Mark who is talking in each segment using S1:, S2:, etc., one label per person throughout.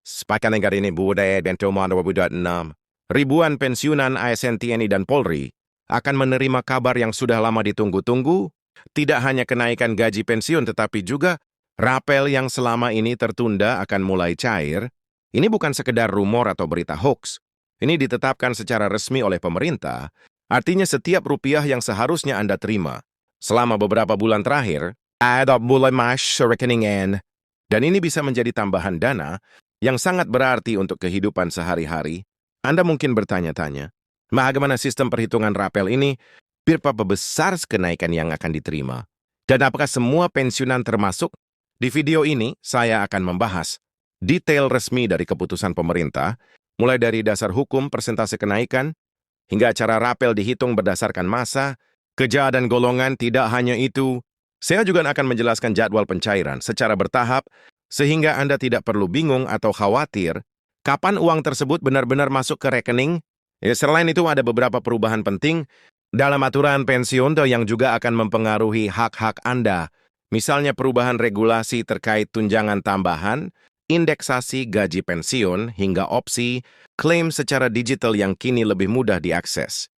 S1: Sepakat negara ini budaya dan Toman 2006, ribuan pensiunan ASN TNI dan Polri akan menerima kabar yang sudah lama ditunggu-tunggu, tidak hanya kenaikan gaji pensiun tetapi juga rapel yang selama ini tertunda akan mulai cair. Ini bukan sekedar rumor atau berita hoax. Ini ditetapkan secara resmi oleh pemerintah, artinya setiap rupiah yang seharusnya Anda terima selama beberapa bulan terakhir, ada mulai masuk rekening N. Dan ini bisa menjadi tambahan dana yang sangat berarti untuk kehidupan sehari-hari. Anda mungkin bertanya-tanya, bagaimana sistem perhitungan rapel ini? Berapa besar kenaikan yang akan diterima? Dan apakah semua pensiunan termasuk? Di video ini, saya akan membahas detail resmi dari keputusan pemerintah, mulai dari dasar hukum persentase kenaikan, hingga cara rapel dihitung berdasarkan masa, kerja dan golongan. Tidak hanya itu, saya juga akan menjelaskan jadwal pencairan secara bertahap, sehingga Anda tidak perlu bingung atau khawatir kapan uang tersebut benar-benar masuk ke rekening. Selain itu, ada beberapa perubahan penting dalam aturan pensiun yang juga akan mempengaruhi hak-hak Anda. Misalnya perubahan regulasi terkait tunjangan tambahan, indeksasi gaji pensiun, hingga opsi klaim secara digital yang kini lebih mudah diakses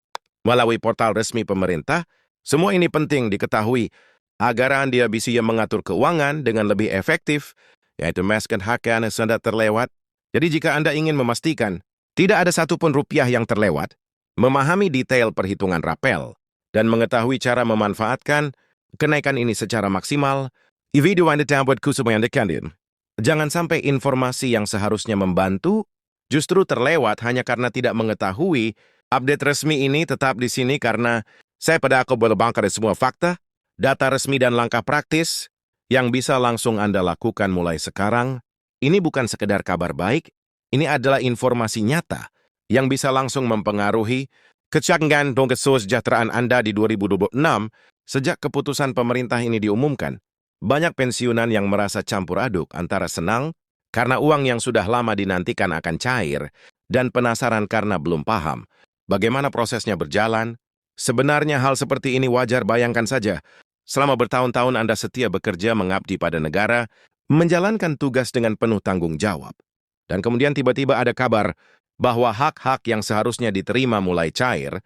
S1: melalui portal resmi pemerintah. Semua ini penting diketahui agar Anda bisa mengatur keuangan dengan lebih efektif, yaitu memastikan hak Anda tidak terlewat. Jadi jika Anda ingin memastikan tidak ada satupun rupiah yang terlewat, memahami detail perhitungan rapel, dan mengetahui cara memanfaatkan kenaikan ini secara maksimal, video Anda buat khusus yang dikandung. Jangan sampai informasi yang seharusnya membantu justru terlewat hanya karena tidak mengetahui. Update resmi ini tetap di sini karena aku boleh bangkit semua fakta, data resmi dan langkah praktis yang bisa langsung Anda lakukan mulai sekarang. Ini bukan sekedar kabar baik, ini adalah informasi nyata yang bisa langsung mempengaruhi kecanggihan dan kesejahteraan Anda di 2026. Sejak keputusan pemerintah ini diumumkan, banyak pensiunan yang merasa campur aduk antara senang karena uang yang sudah lama dinantikan akan cair dan penasaran karena belum paham bagaimana prosesnya berjalan. Sebenarnya hal seperti ini wajar. Bayangkan saja, selama bertahun-tahun Anda setia bekerja mengabdi pada negara, menjalankan tugas dengan penuh tanggung jawab. Dan kemudian tiba-tiba ada kabar bahwa hak-hak yang seharusnya diterima mulai cair.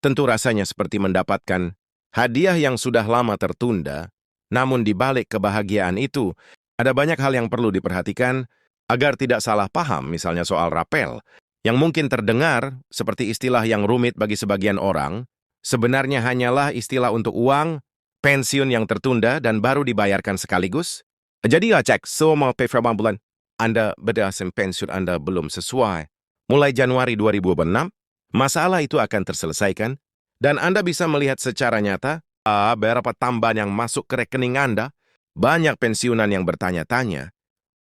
S1: Tentu rasanya seperti mendapatkan hadiah yang sudah lama tertunda. Namun di balik kebahagiaan itu, ada banyak hal yang perlu diperhatikan agar tidak salah paham, misalnya soal rapel, yang mungkin terdengar seperti istilah yang rumit bagi sebagian orang, sebenarnya hanyalah istilah untuk uang pensiun yang tertunda dan baru dibayarkan sekaligus. Jadi cek semua performa bulan Anda berdasarkan pensiun Anda belum sesuai. Mulai Januari 2026, masalah itu akan terselesaikan, dan Anda bisa melihat secara nyata berapa tambahan yang masuk ke rekening Anda. Banyak pensiunan yang bertanya-tanya,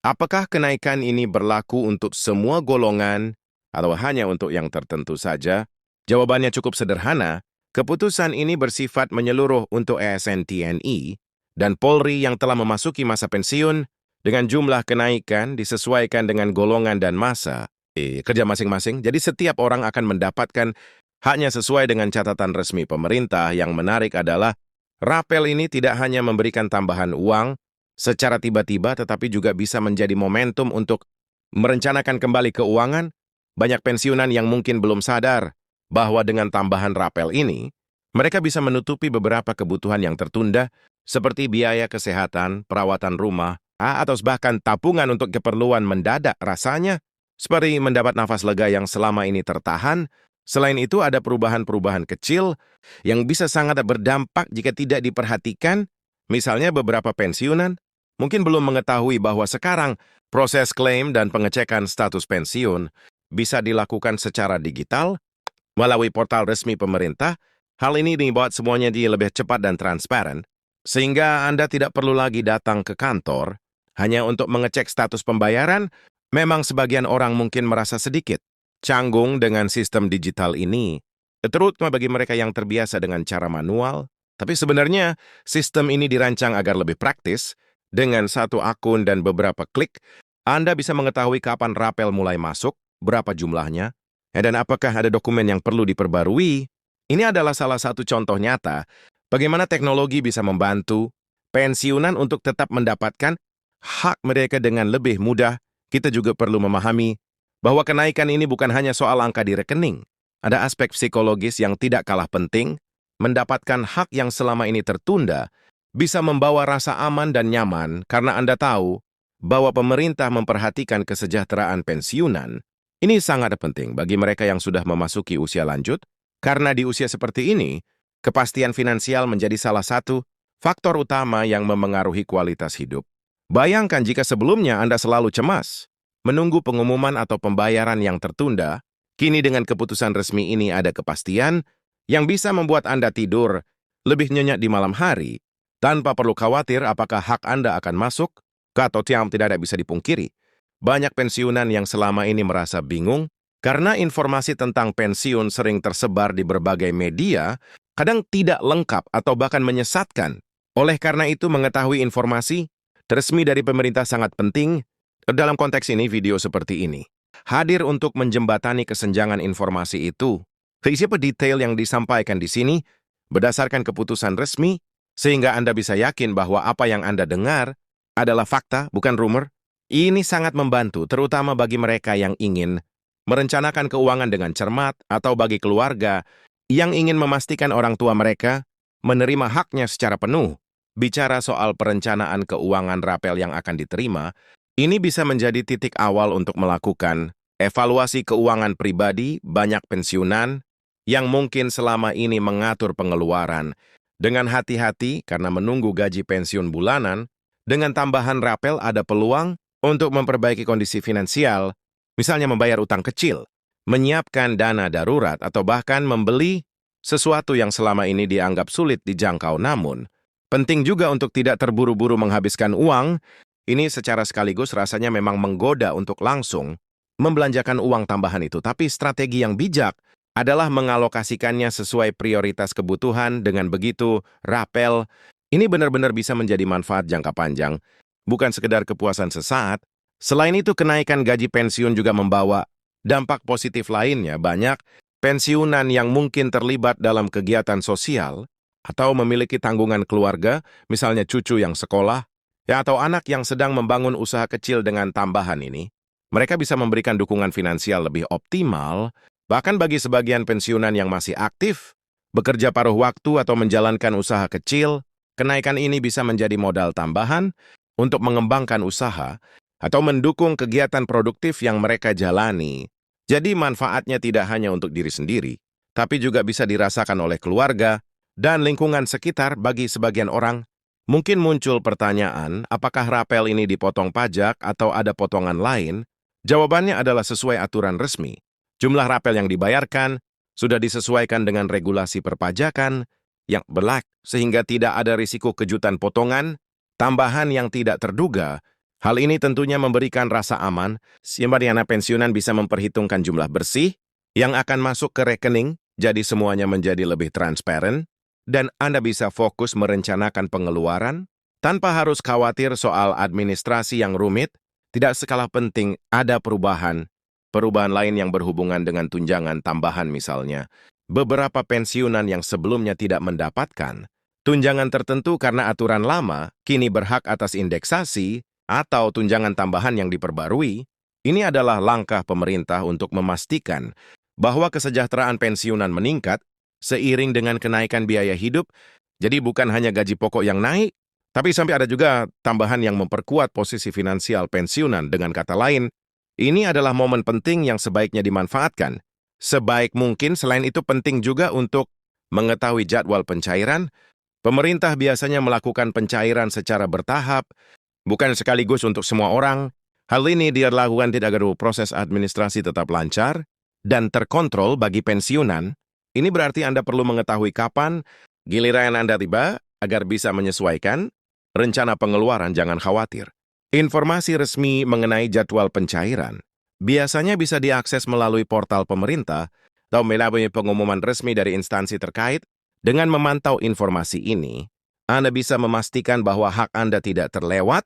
S1: apakah kenaikan ini berlaku untuk semua golongan atau hanya untuk yang tertentu saja? Jawabannya cukup sederhana. Keputusan ini bersifat menyeluruh untuk ASN TNI dan Polri yang telah memasuki masa pensiun, dengan jumlah kenaikan disesuaikan dengan golongan dan masa kerja masing-masing. Jadi setiap orang akan mendapatkan haknya sesuai dengan catatan resmi pemerintah. Yang menarik adalah rapel ini tidak hanya memberikan tambahan uang secara tiba-tiba, tetapi juga bisa menjadi momentum untuk merencanakan kembali keuangan. Banyak pensiunan yang mungkin belum sadar bahwa dengan tambahan rapel ini, mereka bisa menutupi beberapa kebutuhan yang tertunda, seperti biaya kesehatan, perawatan rumah, atau bahkan tabungan untuk keperluan mendadak. Rasanya seperti mendapat nafas lega yang selama ini tertahan. Selain itu, ada perubahan-perubahan kecil yang bisa sangat berdampak jika tidak diperhatikan. Misalnya beberapa pensiunan mungkin belum mengetahui bahwa sekarang proses klaim dan pengecekan status pensiun bisa dilakukan secara digital melalui portal resmi pemerintah. Hal ini dibuat semuanya lebih cepat dan transparan, sehingga Anda tidak perlu lagi datang ke kantor hanya untuk mengecek status pembayaran. Memang sebagian orang mungkin merasa sedikit canggung dengan sistem digital ini, terutama bagi mereka yang terbiasa dengan cara manual. Tapi sebenarnya sistem ini dirancang agar lebih praktis. Dengan satu akun dan beberapa klik, Anda bisa mengetahui kapan rapel mulai masuk, berapa jumlahnya, dan apakah ada dokumen yang perlu diperbarui. Ini adalah salah satu contoh nyata bagaimana teknologi bisa membantu pensiunan untuk tetap mendapatkan hak mereka dengan lebih mudah kita juga perlu memahami bahwa kenaikan ini bukan hanya soal angka di rekening. Ada aspek psikologis yang tidak kalah penting. Mendapatkan hak yang selama ini tertunda bisa membawa rasa aman dan nyaman karena Anda tahu bahwa pemerintah memperhatikan kesejahteraan pensiunan. Ini sangat penting bagi mereka yang sudah memasuki usia lanjut, karena di usia seperti ini, kepastian finansial menjadi salah satu faktor utama yang memengaruhi kualitas hidup. Bayangkan jika sebelumnya Anda selalu cemas, menunggu pengumuman atau pembayaran yang tertunda. Kini dengan keputusan resmi ini ada kepastian yang bisa membuat Anda tidur lebih nyenyak di malam hari, tanpa perlu khawatir apakah hak Anda akan masuk, atau tidak bisa dipungkiri. Banyak pensiunan yang selama ini merasa bingung karena informasi tentang pensiun sering tersebar di berbagai media, kadang tidak lengkap atau bahkan menyesatkan. Oleh karena itu, mengetahui informasi resmi dari pemerintah sangat penting. Dalam konteks ini, video seperti ini hadir untuk menjembatani kesenjangan informasi itu. Siapa detail yang disampaikan di sini berdasarkan keputusan resmi, sehingga Anda bisa yakin bahwa apa yang Anda dengar adalah fakta, bukan rumor. Ini sangat membantu, terutama bagi mereka yang ingin merencanakan keuangan dengan cermat atau bagi keluarga yang ingin memastikan orang tua mereka menerima haknya secara penuh. Bicara soal perencanaan keuangan rapel yang akan diterima, ini bisa menjadi titik awal untuk melakukan evaluasi keuangan pribadi. Banyak pensiunan yang mungkin selama ini mengatur pengeluaran dengan hati-hati karena menunggu gaji pensiun bulanan. Dengan tambahan rapel ada peluang untuk memperbaiki kondisi finansial, misalnya membayar utang kecil, menyiapkan dana darurat, atau bahkan membeli sesuatu yang selama ini dianggap sulit dijangkau. Namun, penting juga untuk tidak terburu-buru menghabiskan uang. Ini secara sekaligus rasanya memang menggoda untuk langsung membelanjakan uang tambahan itu, tapi strategi yang bijak adalah mengalokasikannya sesuai prioritas kebutuhan. Dengan begitu, rapel ini benar-benar bisa menjadi manfaat jangka panjang, bukan sekedar kepuasan sesaat. Selain itu, kenaikan gaji pensiun juga membawa dampak positif lainnya. Banyak pensiunan yang mungkin terlibat dalam kegiatan sosial atau memiliki tanggungan keluarga, misalnya cucu yang sekolah, atau anak yang sedang membangun usaha kecil. Dengan tambahan ini, mereka bisa memberikan dukungan finansial lebih optimal, bahkan bagi sebagian pensiunan yang masih aktif, bekerja paruh waktu atau menjalankan usaha kecil. Kenaikan ini bisa menjadi modal tambahan untuk mengembangkan usaha atau mendukung kegiatan produktif yang mereka jalani. Jadi manfaatnya tidak hanya untuk diri sendiri, tapi juga bisa dirasakan oleh keluarga dan lingkungan sekitar. Bagi sebagian orang, mungkin muncul pertanyaan, apakah rapel ini dipotong pajak atau ada potongan lain? Jawabannya adalah sesuai aturan resmi. Jumlah rapel yang dibayarkan sudah disesuaikan dengan regulasi perpajakan yang berlaku, sehingga tidak ada risiko kejutan potongan tambahan yang tidak terduga. Hal ini tentunya memberikan rasa aman, sehingga dana pensiunan bisa memperhitungkan jumlah bersih yang akan masuk ke rekening, jadi semuanya menjadi lebih transparan, dan Anda bisa fokus merencanakan pengeluaran tanpa harus khawatir soal administrasi yang rumit. Tidak sekalah penting, ada perubahan lain yang berhubungan dengan tunjangan tambahan misalnya. Beberapa pensiunan yang sebelumnya tidak mendapatkan tunjangan tertentu karena aturan lama, kini berhak atas indeksasi atau tunjangan tambahan yang diperbarui. Ini adalah langkah pemerintah untuk memastikan bahwa kesejahteraan pensiunan meningkat seiring dengan kenaikan biaya hidup. Jadi bukan hanya gaji pokok yang naik, tapi sampai ada juga tambahan yang memperkuat posisi finansial pensiunan. Dengan kata lain, ini adalah momen penting yang sebaiknya dimanfaatkan sebaik mungkin. Selain itu, penting juga untuk mengetahui jadwal pencairan. Pemerintah biasanya melakukan pencairan secara bertahap, bukan sekaligus untuk semua orang. Hal ini dilakukan tidak agar proses administrasi tetap lancar dan terkontrol bagi pensiunan. Ini berarti Anda perlu mengetahui kapan giliran Anda tiba agar bisa menyesuaikan rencana pengeluaran. Jangan khawatir. Informasi resmi mengenai jadwal pencairan biasanya bisa diakses melalui portal pemerintah atau melalui pengumuman resmi dari instansi terkait. Dengan memantau informasi ini, Anda bisa memastikan bahwa hak Anda tidak terlewat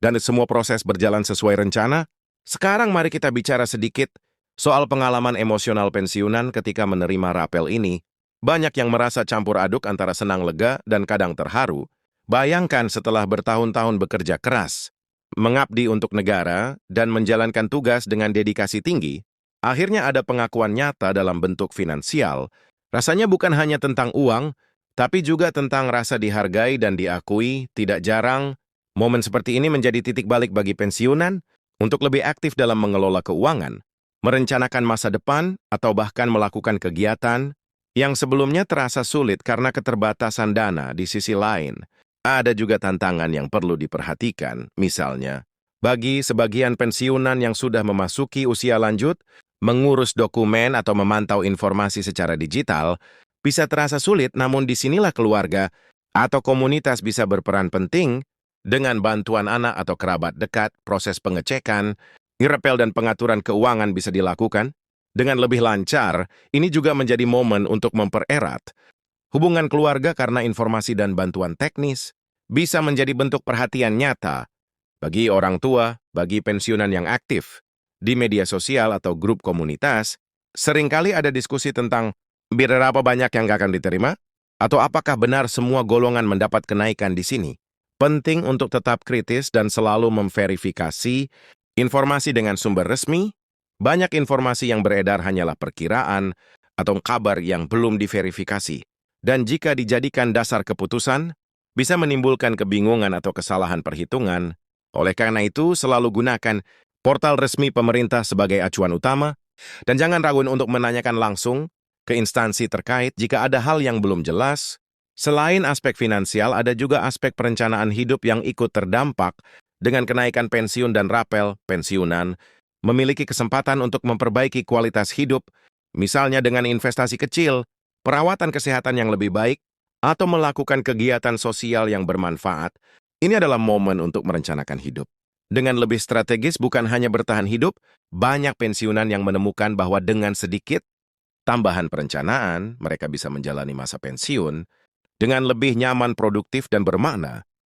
S1: dan semua proses berjalan sesuai rencana. Sekarang mari kita bicara sedikit soal pengalaman emosional pensiunan ketika menerima rapel ini. Banyak yang merasa campur aduk antara senang lega dan kadang terharu. Bayangkan setelah bertahun-tahun bekerja keras, mengabdi untuk negara, dan menjalankan tugas dengan dedikasi tinggi, akhirnya ada pengakuan nyata dalam bentuk finansial. Rasanya bukan hanya tentang uang, tapi juga tentang rasa dihargai dan diakui. Tidak jarang, momen seperti ini menjadi titik balik bagi pensiunan untuk lebih aktif dalam mengelola keuangan, merencanakan masa depan, atau bahkan melakukan kegiatan yang sebelumnya terasa sulit karena keterbatasan dana. Di sisi lain, ada juga tantangan yang perlu diperhatikan. Misalnya, bagi sebagian pensiunan yang sudah memasuki usia lanjut, mengurus dokumen atau memantau informasi secara digital bisa terasa sulit, namun disinilah keluarga atau komunitas bisa berperan penting. Dengan bantuan anak atau kerabat dekat, proses pengecekan, ngerepel dan pengaturan keuangan bisa dilakukan dengan lebih lancar. Ini juga menjadi momen untuk mempererat hubungan keluarga karena informasi dan bantuan teknis bisa menjadi bentuk perhatian nyata bagi orang tua. Bagi pensiunan yang aktif di media sosial atau grup komunitas, seringkali ada diskusi tentang berapa banyak yang akan diterima, atau apakah benar semua golongan mendapat kenaikan di sini. Penting untuk tetap kritis dan selalu memverifikasi informasi dengan sumber resmi. Banyak informasi yang beredar hanyalah perkiraan atau kabar yang belum diverifikasi. Dan jika dijadikan dasar keputusan, bisa menimbulkan kebingungan atau kesalahan perhitungan. Oleh karena itu, selalu gunakan portal resmi pemerintah sebagai acuan utama, dan jangan ragu untuk menanyakan langsung ke instansi terkait jika ada hal yang belum jelas. Selain aspek finansial, ada juga aspek perencanaan hidup yang ikut terdampak. Dengan kenaikan pensiun dan rapel pensiunan, memiliki kesempatan untuk memperbaiki kualitas hidup, misalnya dengan investasi kecil, perawatan kesehatan yang lebih baik, atau melakukan kegiatan sosial yang bermanfaat. Ini adalah momen untuk merencanakan hidup dengan lebih strategis, bukan hanya bertahan hidup. Banyak pensiunan yang menemukan bahwa dengan sedikit tambahan perencanaan, mereka bisa menjalani masa pensiun dengan lebih nyaman, produktif, dan bermakna.